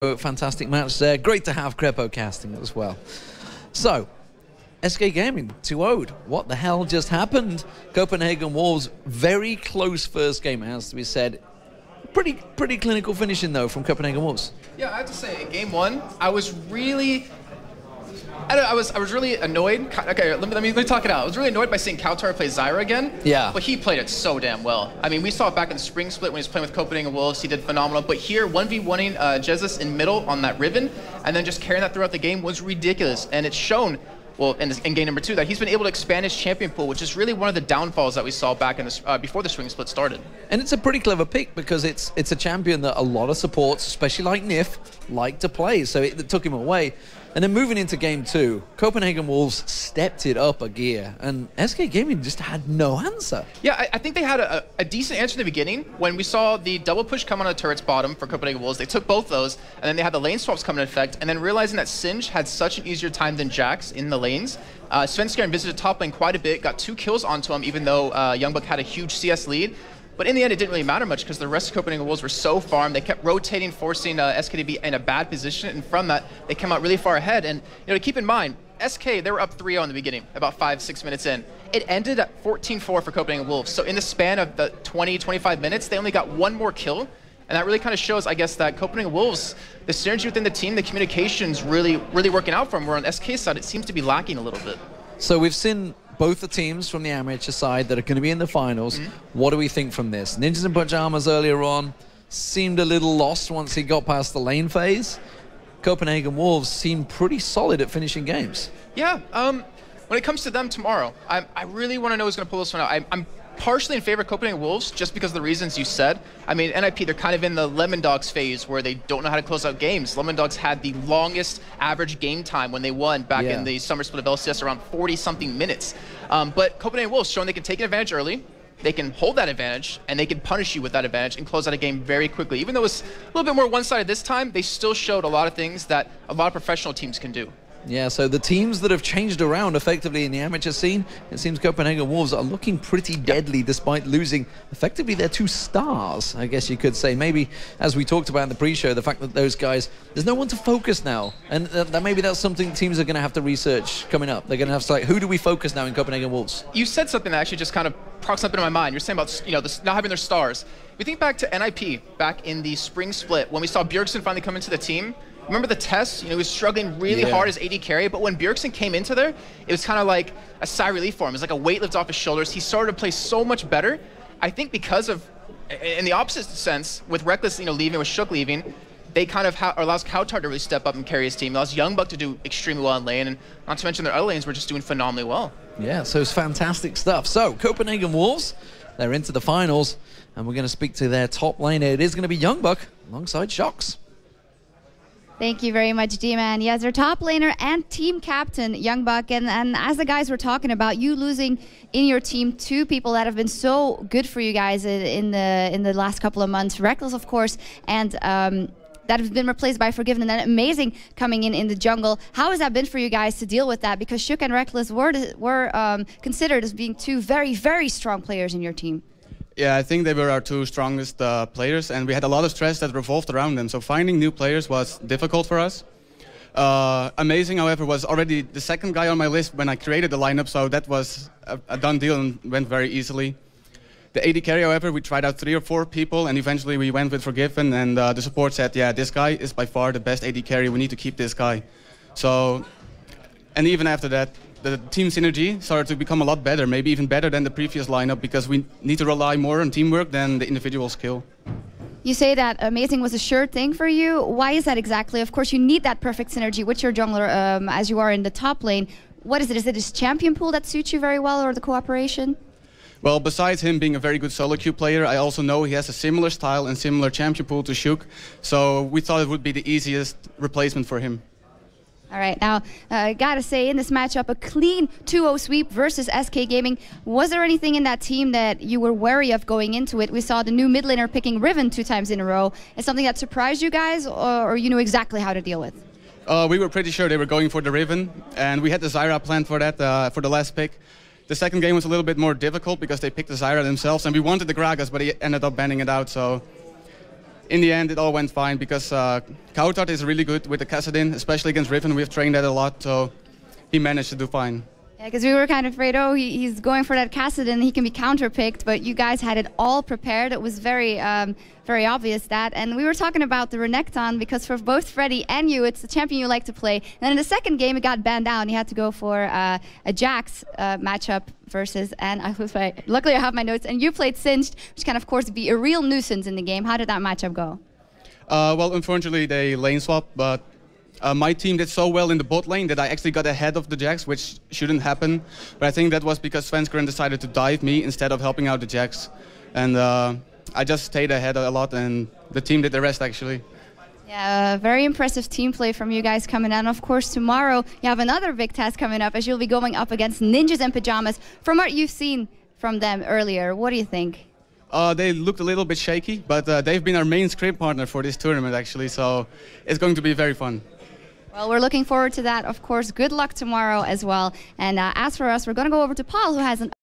Fantastic match there. Great to have Crepo casting as well. So, SK Gaming 2-0'd. What the hell just happened? Copenhagen Wolves, very close first game, has to be said. Pretty clinical finishing though from Copenhagen Wolves. Yeah, I have to say, in game one, I was really annoyed. Okay, let me talk it out. I was really annoyed by seeing Kautar play Zyra again. Yeah. But he played it so damn well. I mean, we saw it back in the spring split when he was playing with Copenhagen Wolves. He did phenomenal. But here, 1v1ing Jesus in middle on that Riven, and then just carrying that throughout the game was ridiculous. And it's shown, well, in game number 2, that he's been able to expand his champion pool, which is really one of the downfalls that we saw back in the, before the spring split started. And it's a pretty clever pick because it's a champion that a lot of supports, especially like Nif, like to play. So it took him away. And then moving into game 2, Copenhagen Wolves stepped it up a gear, and SK Gaming just had no answer. Yeah, I think they had a decent answer in the beginning. When we saw the double push come on the turret's bottom for Copenhagen Wolves, they took both those, and then they had the lane swaps come into effect, and then realizing that Singe had such an easier time than Jax in the lanes, Svenskeren visited top lane quite a bit, got 2 kills onto him, even though YoungBuck had a huge CS lead. But in the end, it didn't really matter much because the rest of Copenhagen Wolves were so farmed. They kept rotating, forcing SK to be in a bad position. And from that, they came out really far ahead. And to keep in mind, SK, they were up 3-0 in the beginning, about 5-6 minutes in. It ended at 14-4 for Copenhagen Wolves. So in the span of the 20-25 minutes, they only got 1 more kill. And that really kind of shows, I guess, that Copenhagen Wolves, the synergy within the team, the communication's really working out for them. Where on SK's side, it seems to be lacking a little bit. So we've seen both the teams from the amateur side that are going to be in the finals. What do we think from this? Ninjas in Pajamas earlier on seemed a little lost once he got past the lane phase. Copenhagen Wolves seemed pretty solid at finishing games. Yeah, when it comes to them tomorrow, I really want to know who's going to pull this one out. I'm partially in favor of Copenhagen Wolves just because of the reasons you said. I mean, NIP, they're kind of in the Lemon Dogs phase where they don't know how to close out games. Lemon Dogs had the longest average game time when they won back in the summer split of LCS, around 40-something minutes. But Copenhagen Wolves showing they can take an advantage early, they can hold that advantage, and they can punish you with that advantage and close out a game very quickly. Even though it's a little bit more one-sided this time, they still showed a lot of things that a lot of professional teams can do. Yeah, so the teams that have changed around effectively in the amateur scene, it seems Copenhagen Wolves are looking pretty deadly despite losing effectively their 2 stars, I guess you could say. Maybe, as we talked about in the pre-show, the fact that those guys, there's no one to focus now. And maybe that's something teams are going to have to research coming up. They're going to have to say, who do we focus now in Copenhagen Wolves? You said something that actually just kind of procs up into my mind. You're saying about not having their stars. We think back to NIP, back in the spring split, when we saw Bjergsen finally come into the team. Remember the test? He was struggling really hard as AD carry, but when Bjergsen came into there, it was kind of like a sigh of relief for him. It was like a weight lift off his shoulders. He started to play so much better. I think because of, in the opposite sense, with Reckless leaving, with Shook leaving, they kind of allows Kautar to really step up and carry his team. It allows YoungBuck to do extremely well in lane, and not to mention their other lanes were just doing phenomenally well. Yeah, so it's fantastic stuff. So Copenhagen Wolves, they're into the finals, and we're going to speak to their top laner. It is going to be YoungBuck alongside Shox. Thank you very much, D-Man. Yes, their top laner and team captain, YoungBuck. And as the guys were talking about, you losing in your team 2 people that have been so good for you guys in the last couple of months. Reckless, of course, and that have been replaced by Forgiven, and then Amazing coming in the jungle. How has that been for you guys to deal with that? Because Shook and Reckless were considered as being 2 very, very strong players in your team. Yeah, I think they were our 2 strongest players, and we had a lot of stress that revolved around them. So finding new players was difficult for us. Amazing, however, was already the 2nd guy on my list when I created the lineup, so that was a done deal and went very easily. The AD carry, however, we tried out 3 or 4 people, and eventually we went with Forgiven, and the support said, yeah, this guy is by far the best AD carry, we need to keep this guy. So, and even after that, the team synergy started to become a lot better, maybe even better than the previous lineup, because we need to rely more on teamwork than the individual skill. You say that Amazing was a sure thing for you. Why is that exactly? Of course, you need that perfect synergy with your jungler as you are in the top lane. What is it? Is it his champion pool that suits you very well, or the cooperation? Well, besides him being a very good solo queue player, I also know he has a similar style and similar champion pool to Shook, so we thought it would be the easiest replacement for him. All right, now, I gotta say, in this matchup, a clean 2-0 sweep versus SK Gaming. Was there anything in that team that you were wary of going into it? We saw the new mid laner picking Riven 2 times in a row. Is something that surprised you guys, or you knew exactly how to deal with? We were pretty sure they were going for the Riven, and we had the Zyra planned for that, for the last pick. The second game was a little bit more difficult because they picked the Zyra themselves, and we wanted the Gragas, but he ended up banning it out, so in the end, it all went fine because Kautart is really good with the Kassadin, especially against Riven. We've trained that a lot, so he managed to do fine. Yeah, because we were kind of afraid, oh, he's going for that Kassadin, he can be counterpicked, but you guys had it all prepared. It was very, very obvious that. And we were talking about the Renekton, because for both Freddy and you, it's the champion you like to play. And then in the second game, it got banned out, and you had to go for a Jax matchup versus, and luckily I have my notes, and you played Singed, which can, of course, be a real nuisance in the game. How did that matchup go? Well, unfortunately, they lane swapped, but my team did so well in the bot lane that I actually got ahead of the Jax, which shouldn't happen. But I think that was because Svenskeren decided to dive me instead of helping out the Jax. And I just stayed ahead a lot, and the team did the rest, actually. Yeah, very impressive team play from you guys coming out. And of course, tomorrow you have another big test coming up as you'll be going up against Ninjas in Pajamas. From what you've seen from them earlier, what do you think? They looked a little bit shaky, but they've been our main scrim partner for this tournament, actually. So it's going to be very fun. Well, we're looking forward to that, of course. Good luck tomorrow as well. And as for us, we're going to go over to Paul, who has an